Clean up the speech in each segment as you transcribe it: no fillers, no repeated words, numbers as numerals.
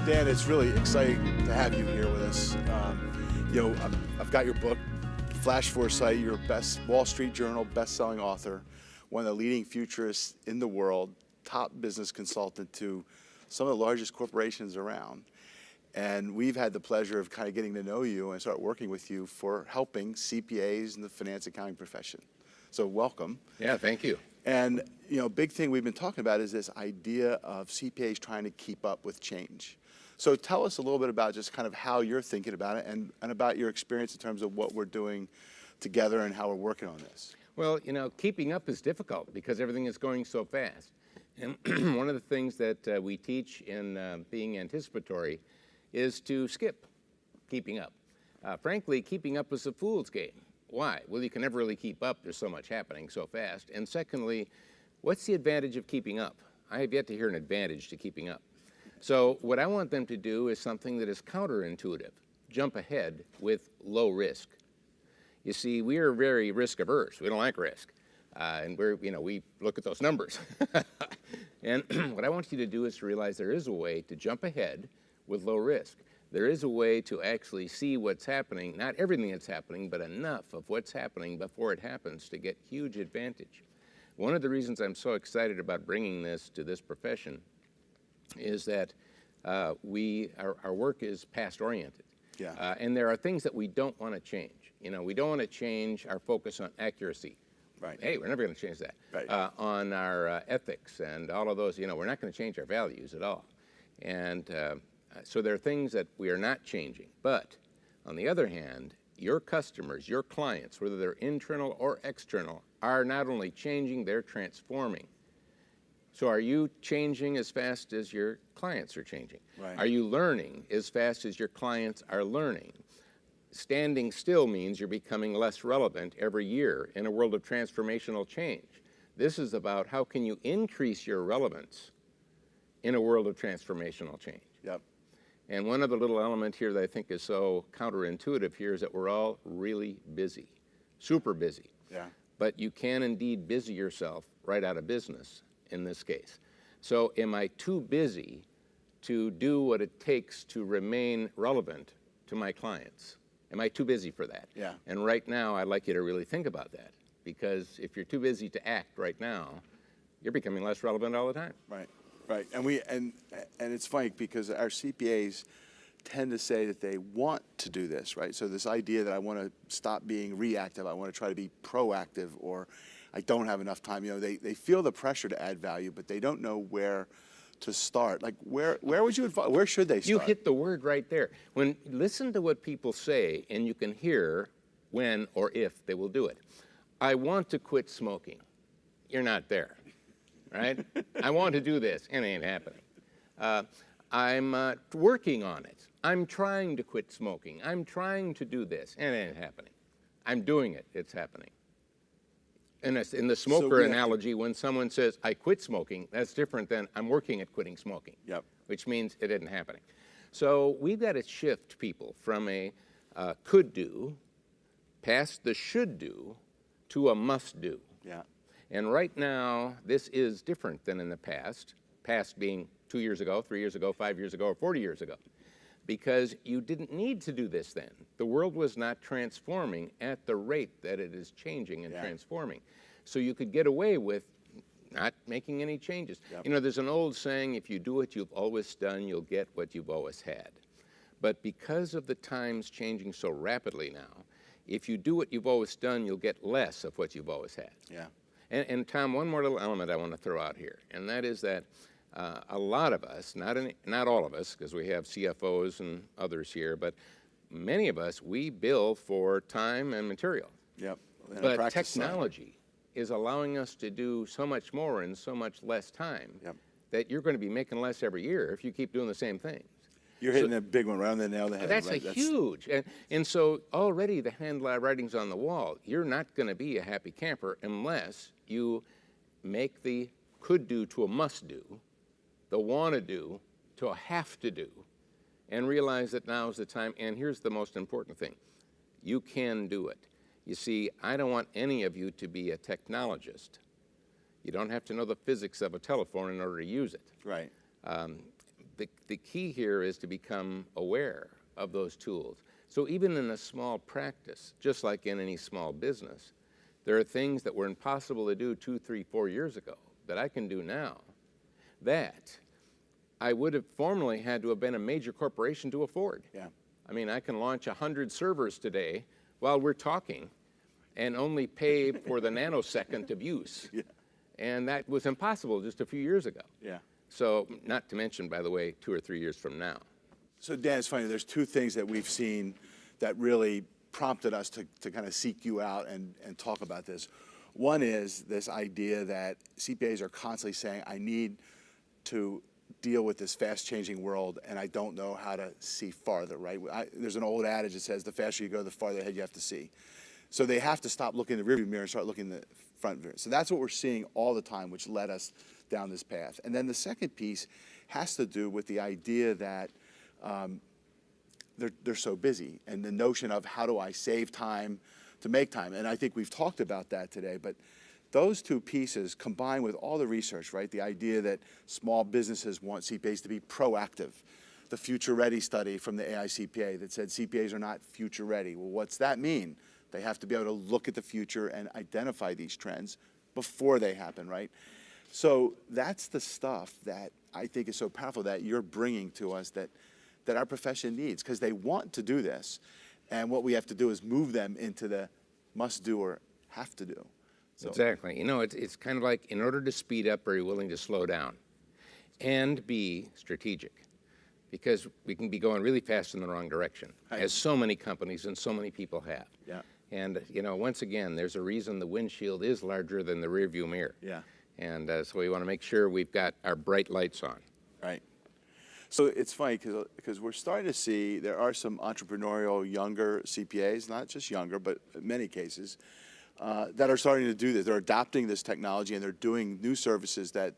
Dan, it's really exciting to have you here with us. I've got your book, Flash Foresight. You're a Wall Street Journal best-selling author, one of the leading futurists in the world, top business consultant to some of the largest corporations around. And we've had the pleasure of kind of getting to know you and start working with you for helping CPAs in the finance accounting profession. So welcome. Yeah, thank you. And big thing we've been talking about is this idea of CPAs trying to keep up with change. So tell us a little bit about just kind of how you're thinking about it and about your experience in terms of what we're doing together and how we're working on this. Well, keeping up is difficult because everything is going so fast. And one of the things that we teach in being anticipatory is to skip keeping up. Frankly, keeping up is a fool's game. Why? Well, you can never really keep up. There's so much happening so fast. And secondly, what's the advantage of keeping up? I have yet to hear an advantage to keeping up. So what I want them to do is something that is counterintuitive. Jump ahead with low risk. You see, we are very risk averse. We don't like risk. And we look at those numbers. And what I want you to do is to realize there is a way to jump ahead with low risk. There is a way to actually see what's happening, not everything that's happening, but enough of what's happening before it happens to get huge advantage. One of the reasons I'm so excited about bringing this to this profession is that our work is past-oriented. Yeah. And there are things that we don't want to change. We don't want to change our focus on accuracy. Right. Hey, we're never going to change that. Right. On our ethics and all of those, we're not going to change our values at all. And so there are things that we are not changing. But on the other hand, your customers, your clients, whether they're internal or external, are not only changing, they're transforming. So are you changing as fast as your clients are changing? Right. Are you learning as fast as your clients are learning? Standing still means you're becoming less relevant every year in a world of transformational change. This is about how can you increase your relevance in a world of transformational change. Yep. And one other little element here that I think is so counterintuitive here is that we're all really busy, super busy. Yeah. But you can indeed busy yourself right out of business in this case. So am I too busy to do what it takes to remain relevant to my clients? Am I too busy for that? Yeah. And right now, I'd like you to really think about that, because if you're too busy to act right now, you're becoming less relevant all the time. Right. Right. And it's funny because our CPAs tend to say that they want to do this, right? So this idea that I want to stop being reactive, I want to try to be proactive, or I don't have enough time. They feel the pressure to add value, but they don't know where to start. Like where would you advise? Where should they start? You hit the word right there. Listen to what people say, and you can hear when or if they will do it. I want to quit smoking. You're not there, right? I want to do this, and it ain't happening. I'm working on it. I'm trying to quit smoking. I'm trying to do this, and it ain't happening. I'm doing it. It's happening. In the smoker analogy, when someone says, I quit smoking, that's different than I'm working at quitting smoking. Yep. Which means it isn't happening. So we've got to shift people from a could do, past the should do, to a must do. Yeah. And right now, this is different than in the past being 2 years ago, 3 years ago, 5 years ago, or 40 years ago. Because you didn't need to do this then. The world was not transforming at the rate that it is changing and transforming. So you could get away with not making any changes. Yep. There's an old saying, if you do what you've always done, you'll get what you've always had. But because of the times changing so rapidly now, if you do what you've always done, you'll get less of what you've always had. Yeah. And Tom, one more little element I want to throw out here, and that is that a lot of us, not all of us, because we have CFOs and others here, but many of us, we bill for time and material. Yep. But technology is allowing us to do so much more in so much less time that you're going to be making less every year if you keep doing the same things. You're hitting a big one right on the nail of the head. That's huge. And so already the writing's on the wall. You're not going to be a happy camper unless you make the could do to a must do, the want to do to a have to do, and realize that now is the time. And here's the most important thing. You can do it. You see, I don't want any of you to be a technologist. You don't have to know the physics of a telephone in order to use it. Right. the key here is to become aware of those tools. So even in a small practice, just like in any small business, there are things that were impossible to do 2, 3, 4 years ago that I can do now that I would have formerly had to have been a major corporation to afford. Yeah. I mean, I can launch 100 servers today while we're talking and only pay for the nanosecond of use. Yeah. And that was impossible just a few years ago. Yeah. So, not to mention, by the way, 2 or 3 years from now. So Dan, it's funny, there's two things that we've seen that really prompted us to kind of seek you out and talk about this. One is this idea that CPAs are constantly saying, I need to deal with this fast-changing world, and I don't know how to see farther, right? There's an old adage that says, the faster you go, the farther ahead you have to see. So they have to stop looking in the rearview mirror and start looking in the front mirror. So that's what we're seeing all the time, which led us down this path. And then the second piece has to do with the idea that they're so busy, and the notion of how do I save time to make time. And I think we've talked about that today, but those two pieces combined with all the research, right? The idea that small businesses want CPAs to be proactive. The Future Ready study from the AICPA that said CPAs are not future ready. Well, what's that mean? They have to be able to look at the future and identify these trends before they happen, right? So that's the stuff that I think is so powerful that you're bringing to us that our profession needs, because they want to do this. And what we have to do is move them into the must do or have to do. So. Exactly. You know, it's kind of like, in order to speed up, are you willing to slow down? And be strategic. Because we can be going really fast in the wrong direction, right, as so many companies and so many people have. Yeah. And, you know, once again, there's a reason the windshield is larger than the rearview mirror. Yeah. And so we want to make sure we've got our bright lights on. Right. So it's funny because we're starting to see there are some entrepreneurial younger CPAs, not just younger, but in many cases, that are starting to do this. They're adopting this technology and they're doing new services that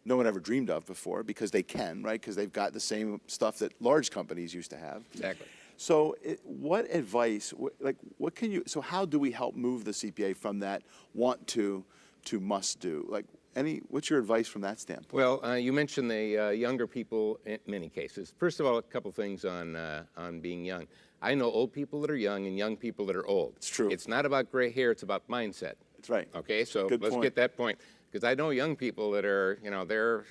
no one ever dreamed of before because they can, right? Because they've got the same stuff that large companies used to have. Exactly. So what advice, what can you, so how do we help move the CPA from that want to must do? Like, what's your advice from that standpoint? Well, you mentioned the younger people in many cases. First of all, a couple things on being young. I know old people that are young and young people that are old. It's true. It's not about gray hair, it's about mindset. That's right. Okay, so Good let's point. get that point. Because I know young people that are, you know, they're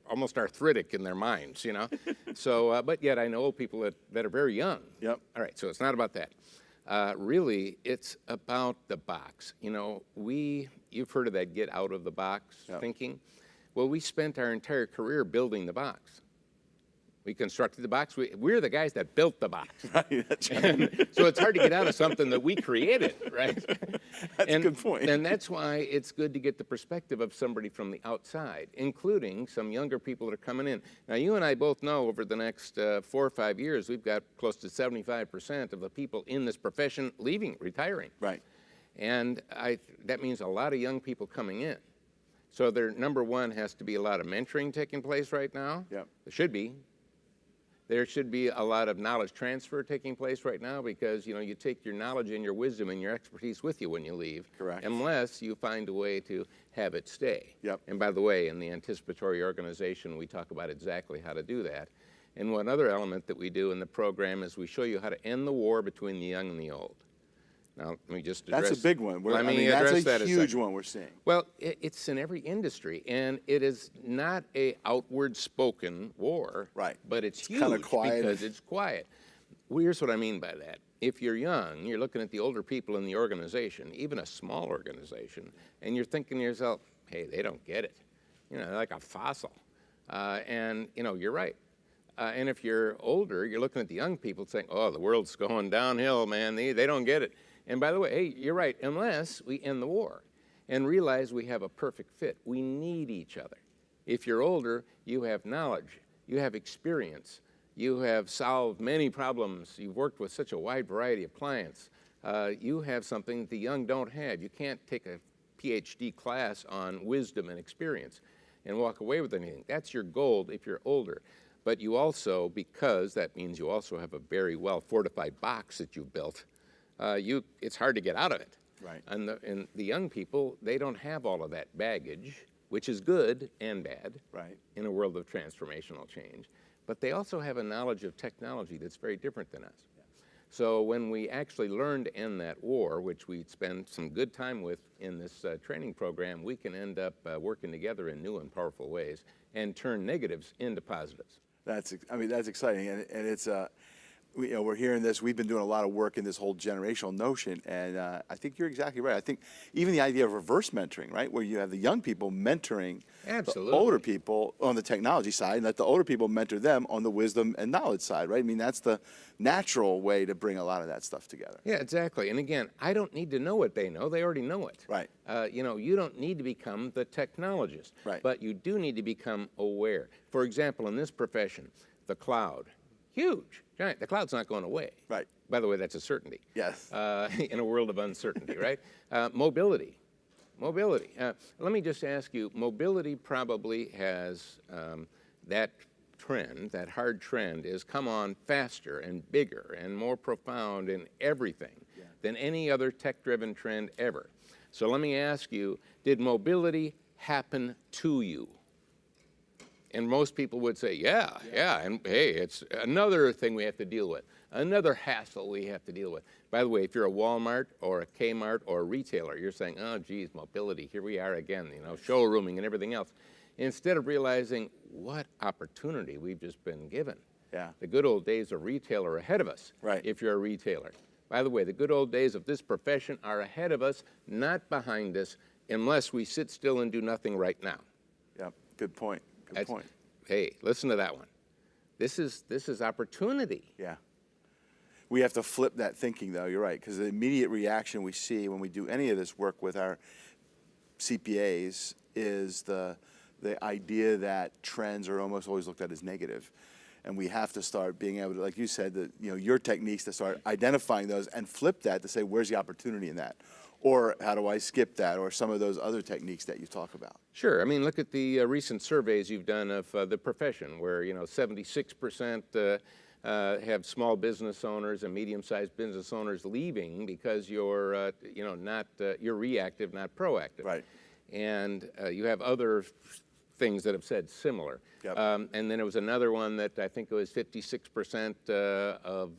almost arthritic in their minds, you know. So, but yet I know old people that are very young. Yep. All right, so it's not about that. Really, it's about the box. You know, you've heard of that get out of the box thinking. Well, we spent our entire career building the box. We constructed the box. We're the guys that built the box. Right, that's right. And so it's hard to get out of something that we created, right? That's a good point. And that's why it's good to get the perspective of somebody from the outside, including some younger people that are coming in. Now, you and I both know over the next 4 or 5 years, we've got close to 75% of the people in this profession retiring. Right. And that means a lot of young people coming in. So there, number one, has to be a lot of mentoring taking place right now. Yep. There should be. There should be a lot of knowledge transfer taking place right now because, you know, you take your knowledge and your wisdom and your expertise with you when you leave. Correct. Unless you find a way to have it stay. Yep. And by the way, in the anticipatory organization, we talk about exactly how to do that. And one other element that we do in the program is we show you how to end the war between the young and the old. Now, let me just address... That's a big one. Let me address that that's a huge one we're seeing. Well, it's in every industry, and it is not a outward spoken war, Right. But it's huge kinda quiet. because it's quiet. Well, here's what I mean by that. If you're young, you're looking at the older people in the organization, even a small organization, and you're thinking to yourself, hey, they don't get it. You know, they're like a fossil. And, you know, you're right. And if you're older, you're looking at the young people saying, oh, the world's going downhill, man. They don't get it. And by the way, hey, you're right, unless we end the war and realize we have a perfect fit. We need each other. If you're older, you have knowledge, you have experience, you have solved many problems, you've worked with such a wide variety of clients. You have something the young don't have. You can't take a PhD class on wisdom and experience and walk away with anything. That's your gold if you're older. But you also, because that means you also have a very well-fortified box that you've built, it's hard to get out of it. Right. And the young people, they don't have all of that baggage, which is good and bad Right. in a world of transformational change. but they also have a knowledge of technology that's very different than us. So when we actually learn to end that war, which we spend some good time with in this training program, we can end up working together in new and powerful ways and turn negatives into positives. That's exciting, and it's we're hearing this. We've been doing a lot of work in this whole generational notion, and I think you're exactly right. I think even the idea of reverse mentoring, right, where you have the young people mentoring Absolutely. the older people on the technology side, and let the older people mentor them on the wisdom and knowledge side, right? I mean, that's the natural way to bring a lot of that stuff together. Yeah, exactly. And again, I don't need to know what they know. They already know it. Right. You don't need to become the technologist, Right. but you do need to become aware. For example, in this profession, the cloud, huge, giant. The cloud's not going away. Right. By the way, that's a certainty. Yes. In a world of uncertainty, right? Mobility. Let me just ask you, mobility probably has that trend, that hard trend, is come on faster and bigger and more profound in everything than any other tech-driven trend ever. So let me ask you, did mobility happen to you? And most people would say, yeah, and hey, it's another thing we have to deal with, another hassle we have to deal with. By the way, if you're a Walmart or a Kmart or a retailer, you're saying, oh, geez, mobility, here we are again, showrooming and everything else. Instead of realizing what opportunity we've just been given. Yeah. The good old days of retail are ahead of us, Right. if you're a retailer. By the way, the good old days of this profession are ahead of us, not behind us, unless we sit still and do nothing right now. Yeah. Good point. Good point. Hey, listen to that one. This is opportunity. Yeah. We have to flip that thinking, though. You're right, because the immediate reaction we see when we do any of this work with our CPAs is the idea that trends are almost always looked at as negative. And we have to start being able to, like you said, your techniques to start identifying those and flip that to say, where's the opportunity in that? Or how do I skip that? Or some of those other techniques that you talk about. Sure. I mean, look at the recent surveys you've done of the profession, where 76% have small business owners and medium-sized business owners leaving because you're you're reactive, not proactive. Right. And you have other things that have said similar. Yep. And then there was another one that I think it was 56% of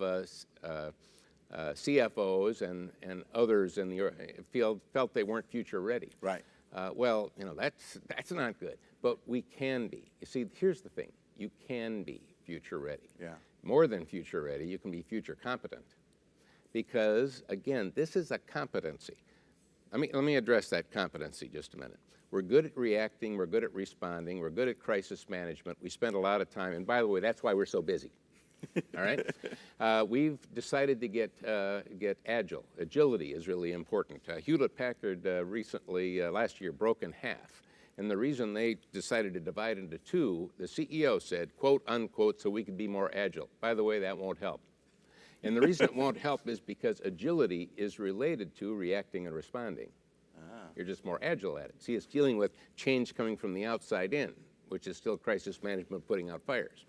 CFOs and others in the field felt they weren't future ready. Right. Well, that's not good, but we can be. You see, here's the thing: you can be future ready. Yeah. More than future ready, you can be future competent, because again, this is a competency. Let me address that competency just a minute. We're good at reacting. We're good at responding. We're good at crisis management. We spend a lot of time, and by the way, that's why we're so busy. All right? We've decided to get agile. Agility is really important. Hewlett-Packard recently, last year, broke in half. And the reason they decided to divide into two, the CEO said, quote, unquote, so we could be more agile. By the way, that won't help. And the reason it won't help is because agility is related to reacting and responding. You're just more agile at it. See, it's dealing with change coming from the outside in, which is still crisis management, putting out fires.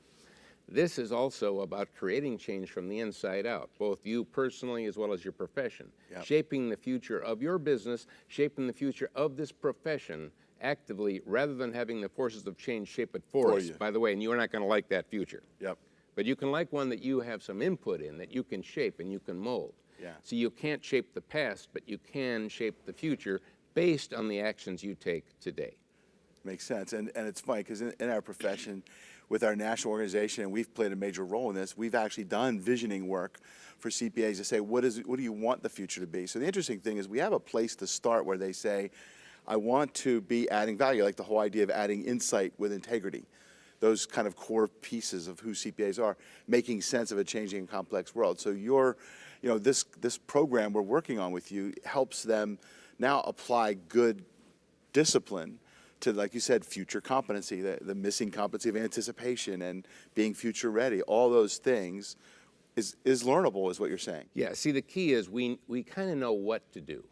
This is also about creating change from the inside out, both you personally as well as your profession. Yep. Shaping the future of your business, shaping the future of this profession actively, rather than having the forces of change shape it for us. you. By the way, and you're not going to like that future. Yep. But you can like one that you have some input in, that you can shape and you can mold. Yeah. So you can't shape the past, but you can shape the future based on the actions you take today. Makes sense. And it's funny because in our profession, with our national organization, and we've played a major role in this, we've actually done visioning work for CPAs to say, what do you want the future to be? So the interesting thing is we have a place to start where they say, I want to be adding value, like the whole idea of adding insight with integrity. Those kind of core pieces of who CPAs are, making sense of a changing and complex world. So this program we're working on with you helps them now apply good discipline to, like you said, future competency, the missing competency of anticipation and being future ready. All those things is learnable, is what you're saying. Yeah, see, the key is we kind of know what to do.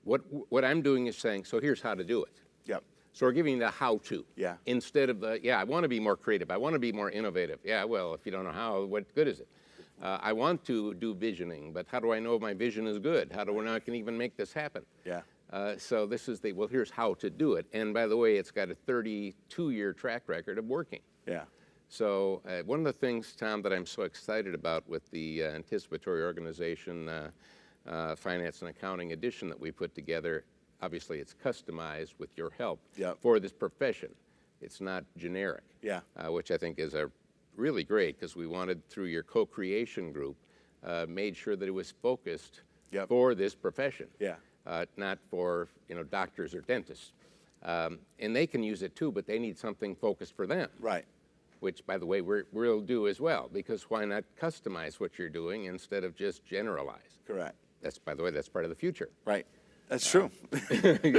What I'm doing is saying, so here's how to do it. Yep. So we're giving the how-to. Yeah. Instead of I want to be more creative. I want to be more innovative. Yeah, well, if you don't know how, what good is it? I want to do visioning, but how do I know if my vision is good? How do I know I can even make this happen? Yeah. So this is here's how to do it. And by the way, it's got a 32-year track record of working. Yeah. So one of the things, Tom, that I'm so excited about with the anticipatory organization finance and accounting edition that we put together, obviously it's customized with your help Yep. for this profession. It's not generic, Yeah. which I think is a really great, because we wanted, through your co-creation group, made sure that it was focused Yep. for this profession, Yeah. not for doctors or dentists. And they can use it too, but they need something focused for them. Right. Which, by the way, we'll do as well, because why not customize what you're doing instead of just generalize? Correct. That's, by the way, that's part of the future. Right. That's true.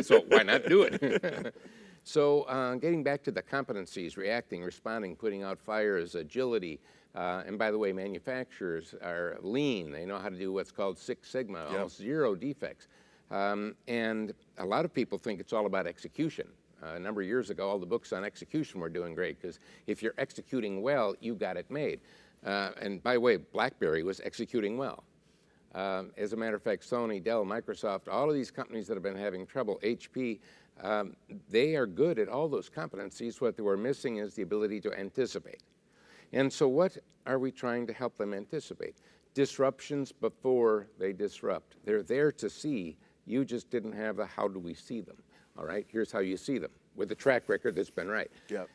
So why not do it? So getting back to the competencies, reacting, responding, putting out fires, agility, and by the way, manufacturers are lean. They know how to do what's called Six Sigma, Yep. almost zero defects. And a lot of people think it's all about execution. A number of years ago, all the books on execution were doing great, because if you're executing well, you got it made. And by the way, BlackBerry was executing well. As a matter of fact, Sony, Dell, Microsoft, all of these companies that have been having trouble, HP, they are good at all those competencies. What they were missing is the ability to anticipate. And so what are we trying to help them anticipate? Disruptions before they disrupt. They're there to see. You just didn't have a how do we see them. All right, here's how you see them, with a track record that's been right. Yep.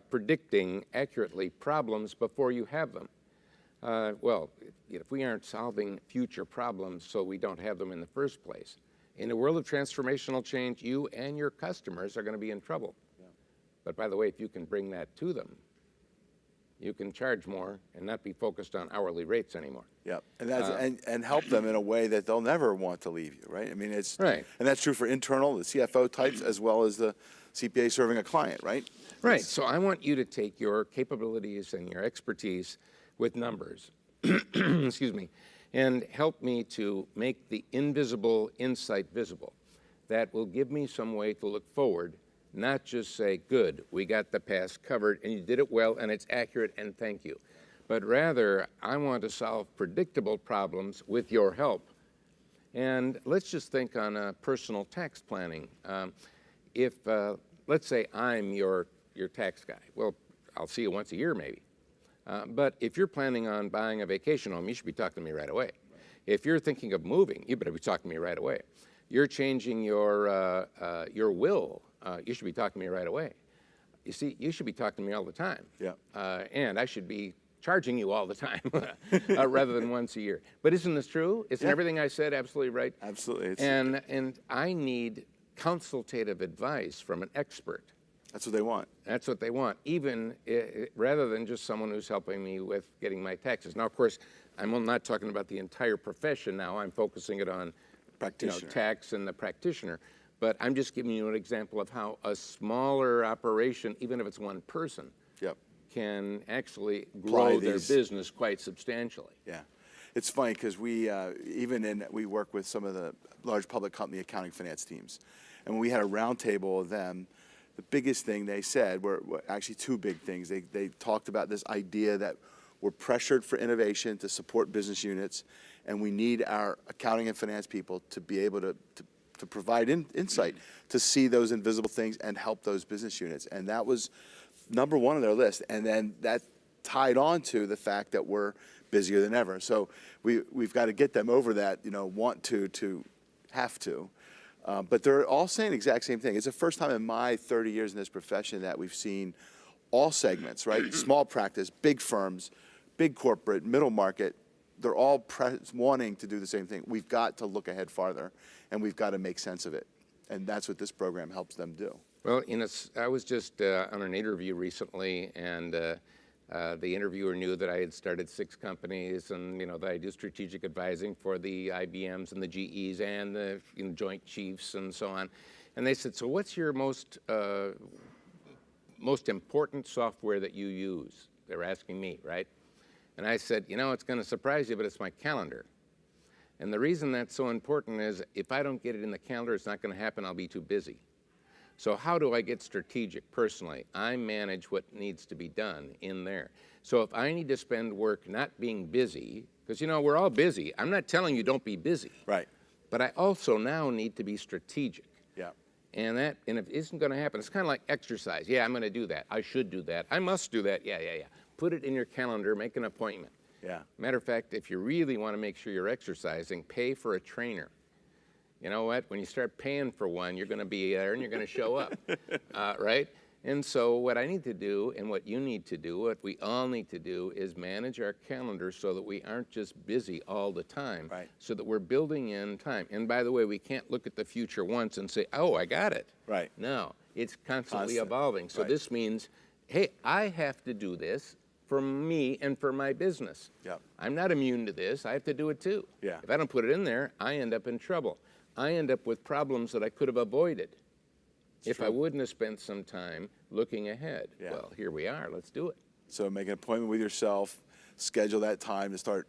Predicting accurately problems before you have them. Well, if we aren't solving future problems so we don't have them in the first place, in a world of transformational change, you and your customers are going to be in trouble. Yeah. But by the way, if you can bring that to them, you can charge more and not be focused on hourly rates anymore. Yep. And that's and help them in a way that they'll never want to leave you, right? I mean, it's right. And that's true for internal, the CFO types, as well as the CPA serving a client, right? Right. So I want you to take your capabilities and your expertise with numbers, excuse me, and help me to make the invisible insight visible. That will give me some way to look forward, not just say, good, we got the past covered and you did it well and it's accurate and thank you. But rather, I want to solve predictable problems with your help. And let's just think on personal tax planning. If, let's say I'm your tax guy. Well, I'll see you once a year maybe. But if you're planning on buying a vacation home, you should be talking to me right away. Right. If you're thinking of moving, you better be talking to me right away. You're changing your will, you should be talking to me right away. You see, you should be talking to me all the time. Yeah. And I should be charging you all the time rather than once a year. But isn't this true? Isn't everything I said absolutely right? Absolutely. And I need consultative advice from an expert. That's what they want. That's what they want, even rather than just someone who's helping me with getting my taxes. Now, of course, I'm not talking about the entire profession now. I'm focusing it on tax and the practitioner. But I'm just giving you an example of how a smaller operation, even if it's one person, can actually grow their business quite substantially. Yeah. It's funny because we work with some of the large public company accounting finance teams. And when we had a roundtable of them, the biggest thing they said were actually two big things. They talked about this idea that we're pressured for innovation to support business units, and we need our accounting and finance people to be able to provide insight, to see those invisible things and help those business units. And that was number one on their list. And then that tied on to the fact that we're busier than ever. So we've got to get them over that, want to have to. But they're all saying the exact same thing. It's the first time in my 30 years in this profession that we've seen all segments, right? Small practice, big firms, big corporate, middle market, they're all wanting to do the same thing. We've got to look ahead farther, and we've got to make sense of it. And that's what this program helps them do. Well, I was just on an interview recently, and the interviewer knew that I had started 6 companies, and that I do strategic advising for the IBMs and the GEs and the Joint Chiefs and so on. And they said, so what's your most important software that you use? They were asking me, right? And I said, it's going to surprise you, but it's my calendar. And the reason that's so important is if I don't get it in the calendar, it's not going to happen. I'll be too busy. So how do I get strategic personally? I manage what needs to be done in there. So if I need to spend work not being busy, because we're all busy. I'm not telling you don't be busy. Right. But I also now need to be strategic. Yeah. And if it isn't going to happen, it's kind of like exercise. Yeah, I'm going to do that. I should do that. I must do that. Yeah. Put it in your calendar, make an appointment. Yeah. Matter of fact, if you really want to make sure you're exercising, pay for a trainer. You know what? When you start paying for one, you're going to be there and you're going to show up, right? And so what I need to do and what you need to do, what we all need to do is manage our calendar so that we aren't just busy all the time, Right. so that we're building in time. And by the way, we can't look at the future once and say, oh, I got it. Right. No, it's constantly Constant. evolving. So Right. this means, hey, I have to do this for me and for my business. Yep. I'm not immune to this. I have to do it too. Yeah. If I don't put it in there, I end up in trouble. I end up with problems that I could have avoided if I wouldn't have spent some time looking ahead. Yeah. Well, here we are. Let's do it. So make an appointment with yourself, schedule that time to start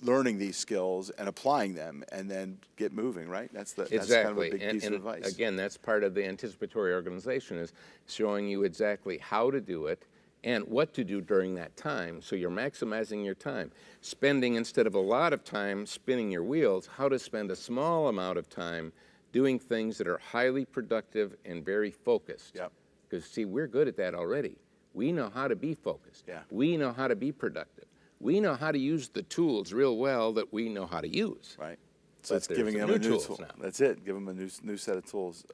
learning these skills and applying them, and then get moving, right? That's kind of a Exactly. big piece of advice. Again, that's part of the anticipatory organization, is showing you exactly how to do it and what to do during that time, so you're maximizing your time. Spending, instead of a lot of time spinning your wheels, how to spend a small amount of time doing things that are highly productive and very focused. Yep. Because, see, we're good at that already. We know how to be focused. Yeah. We know how to be productive. We know how to use the tools real well that we know how to use. Right. So But it's there's giving some them a new new tools tool. now. That's it. Give them a new set of tools.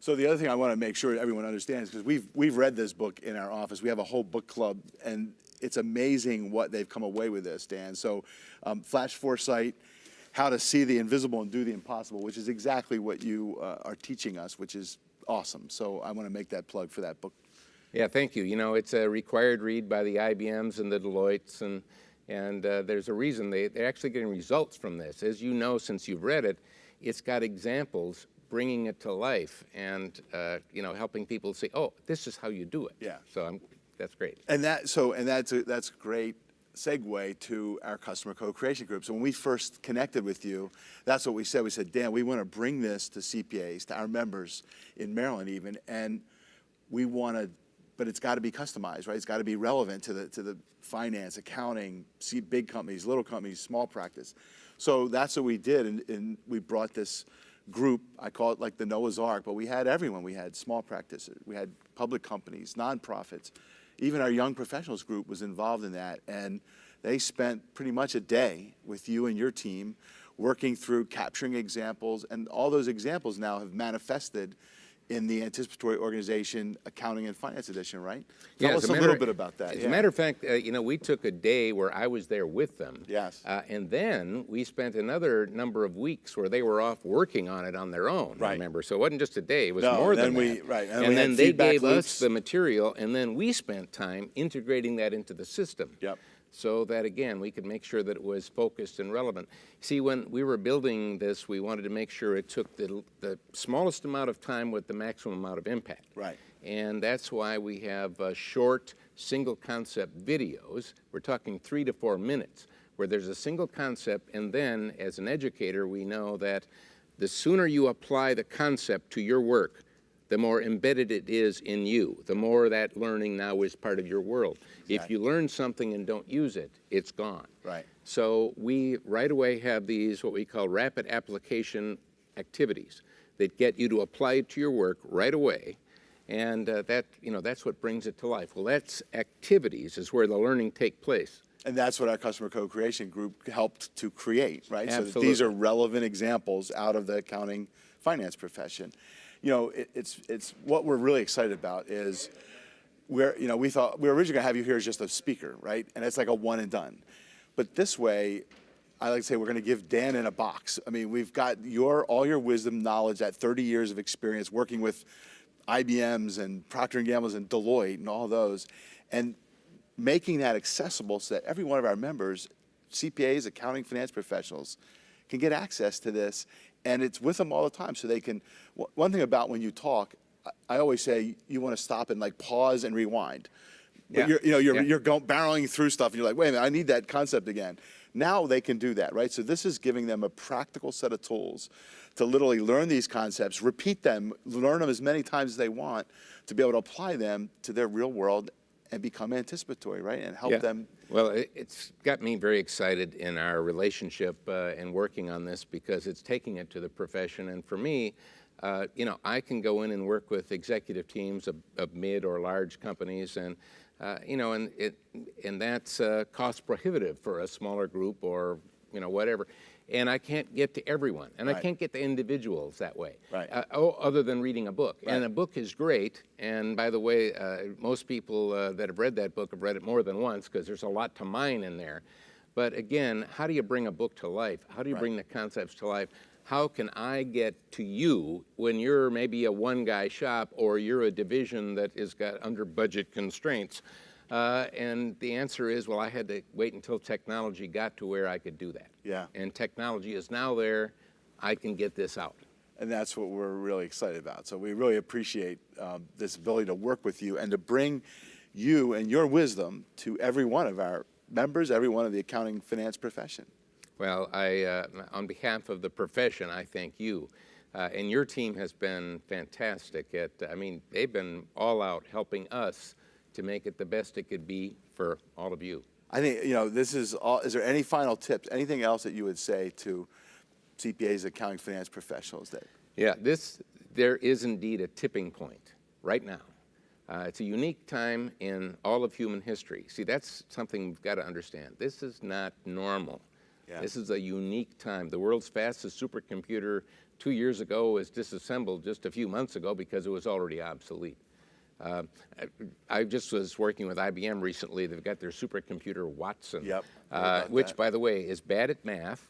So the other thing I want to make sure everyone understands, because we've read this book in our office. We have a whole book club, and it's amazing what they've come away with this, Dan. So Flash Foresight, How to See the Invisible and Do the Impossible, which is exactly what you are teaching us, which is awesome. So I want to make that plug for that book. Yeah, thank you. You know, it's a required read by the IBMs and the Deloittes, and there's a reason they're actually getting results from this. As you know, since you've read it, it's got examples bringing it to life and, you know, helping people say, oh, this is how you do it. Yeah. So that's great. And that's a great segue to our customer co-creation group. So when we first connected with you, that's what we said. We said, Dan, we want to bring this to CPAs, to our members in Maryland even, and we want to, but it's got to be customized, right? It's got to be relevant to the finance, accounting, big companies, little companies, small practice. So that's what we did, and we brought this group. I call it like the Noah's Ark, but we had everyone. We had small practices, we had public companies, nonprofits. Even our young professionals group was involved in that, and they spent pretty much a day with you and your team working through capturing examples, and all those examples now have manifested in the Anticipatory Organization Accounting and Finance Edition, right? Tell us a little bit about that. As a matter of fact, you know, we took a day where I was there with them. Yes. And then we spent another number of weeks where they were off working on it on their own, Right. remember? So it wasn't just a day, it was No, more then than we- that. right, and And we had then they feedback gave loops. us the material, and then we spent time integrating that into the system. Yep. So that, again, we could make sure that it was focused and relevant. See, when we were building this, we wanted to make sure it took the smallest amount of time with the maximum amount of impact. Right. And that's why we have short, single concept videos. We're talking 3 to 4 minutes, where there's a single concept, and then, as an educator, we know that the sooner you apply the concept to your work, the more embedded it is in you, the more that learning now is part of your world. If you learn something and don't use it, it's gone. Right. So we right away have these, what we call rapid application activities that get you to apply it to your work right away. And that's what brings it to life. Well, that's activities is where the learning take place. And that's what our customer co-creation group helped to create, right? So that Absolutely. these are relevant examples out of the accounting finance profession. You know, it's what we're really excited about is we thought we were originally going to have you here as just a speaker, right? And it's like a one and done. But this way, I like to say we're going to give Dan in a box. I mean, we've got all your wisdom, knowledge, that 30 years of experience working with IBMs and Procter & Gamble's and Deloitte and all those, and making that accessible so that every one of our members, CPAs, accounting, finance professionals, can get access to this. And it's with them all the time, so they can. One thing about when you talk, I always say you want to stop and like pause and rewind. But you're going barreling through stuff, and you're like, wait a minute, I need that concept again. Now they can do that, right? So this is giving them a practical set of tools to literally learn these concepts, repeat them, learn them as many times as they want, to be able to apply them to their real world and become anticipatory, right? And help them. Well, it's got me very excited in our relationship and working on this, because it's taking it to the profession. And for me, I can go in and work with executive teams of mid or large companies, and and that's cost prohibitive for a smaller group or whatever. And I can't get to everyone, and I can't get to individuals that way, other than reading a book. And a book is great, and by the way, most people that have read that book have read it more than once because there's a lot to mine in there. But again, how do you bring a book to life? How do you bring the concepts to life? How can I get to you when you're maybe a one-guy shop or you're a division that is got under budget constraints? And the answer is, well, I had to wait until technology got to where I could do that. Yeah. And technology is now there. I can get this out. And that's what we're really excited about. So we really appreciate this ability to work with you and to bring you and your wisdom to every one of our members, every one of the accounting finance profession. Well, on behalf of the profession, I thank you. And your team has been fantastic they've been all out helping us to make it the best it could be for all of you. I think, this is all. Is there any final tips, anything else that you would say to CPAs, accounting finance professionals? Yeah, there is indeed a tipping point right now. It's a unique time in all of human history. See, that's something we've got to understand. This is not normal. Yeah. This is a unique time. The world's fastest supercomputer 2 years ago was disassembled just a few months ago because it was already obsolete. I just was working with IBM recently. They've got their supercomputer Watson, which, by the way, is bad at math.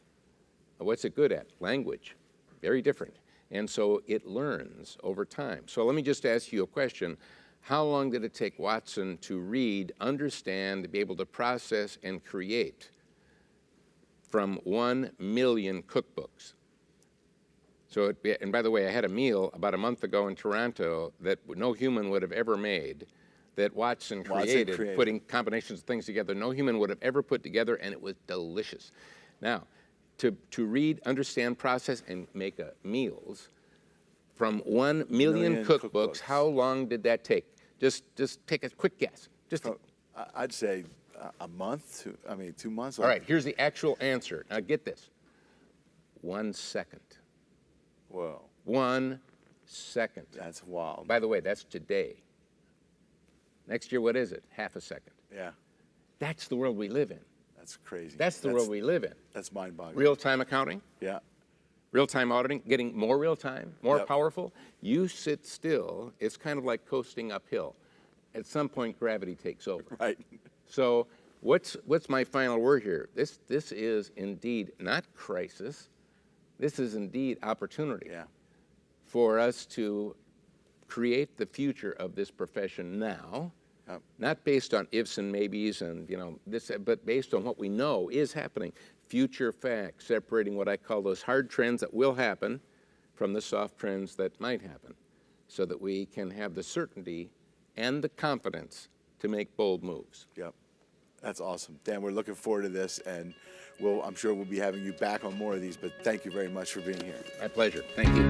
What's it good at? Language. Very different. And so it learns over time. So let me just ask you a question. How long did it take Watson to read, understand, to be able to process and create from 1 million cookbooks? So, and by the way, I had a meal about a month ago in Toronto that no human would have ever made, that Watson created, putting combinations of things together no human would have ever put together, and it was delicious. Now, to read, understand, process, and make meals from 1 million cookbooks, how long did that take? Just take a quick guess. I'd say a month, 2 months. All right, here's the actual answer. Now get this. 1 second. Whoa. 1 second. That's wild. By the way, that's today. Next year, what is it? Half a second. Yeah. That's the world we live in. That's crazy. That's the world we live in. That's mind-boggling. Real-time accounting. Yeah. Real-time auditing, getting more real-time, more powerful. You sit still, it's kind of like coasting uphill. At some point, gravity takes over. Right. So what's my final word here? This is indeed not crisis. This is indeed opportunity for us to create the future of this profession now, not based on ifs and maybes and but based on what we know is happening. Future facts, separating what I call those hard trends that will happen from the soft trends that might happen, so that we can have the certainty and the confidence to make bold moves. Yep. That's awesome. Dan, we're looking forward to this, and I'm sure we'll be having you back on more of these, but thank you very much for being here. My pleasure. Thank you.